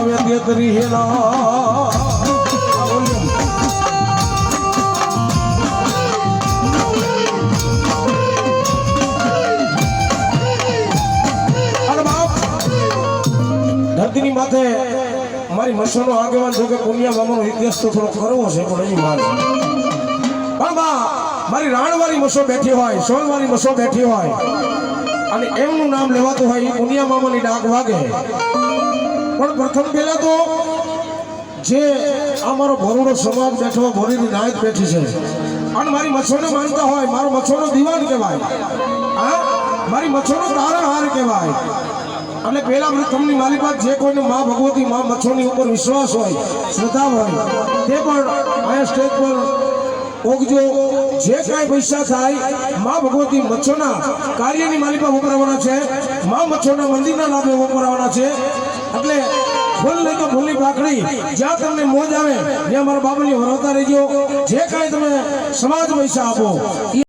આવે તેતરી હેલા ધરતીની માથે મારી મસોનો આગેવાન જો કે પુનિયા મામાનો ઇતિહાસ તો થોડો કરવો છે પણ એની વાત પણ બા મારી રાણવાળી મસો બેઠી હોય સોનવાળી મસો બેઠી હોય અને એમનું નામ લેવાતું હોય એ પુનિયા મામાની ડાક વાગે પણ પ્રથમ પહેલા તો જે અમારો ભરૂડો સમાજ બેઠો ભરૂડની નાયક બેઠી છે અને મારી મસોને માનતા હોય મારો મસોનો દીવાન કહેવાય હા મારી મસોનો તારણહાર કહેવાય એટલે પહેલા પ્રથમની મારી પાસે જે કોઈને મા ભગવતી મા મચ્છોની ઉપર વિશ્વાસ હોય શ્રદ્ધા હોય તે પણ અહીંયા સ્ટેજ પર ઓગજો જે કાંઈ પૈસા થાય મા ભગવતી મચ્છોના કાર્યની મારી પાસે વપરાવાના છે મા મચ્છોના મંદિરના લાભે વપરાવાના છે એટલે ફૂલ નહીં તો ફૂલની પાકડી જ્યાં તમને મોજ આવે ત્યાં મારા બાબાની વરવતા રહેજો જે કાંઈ તમે સમાજ પૈસા આપો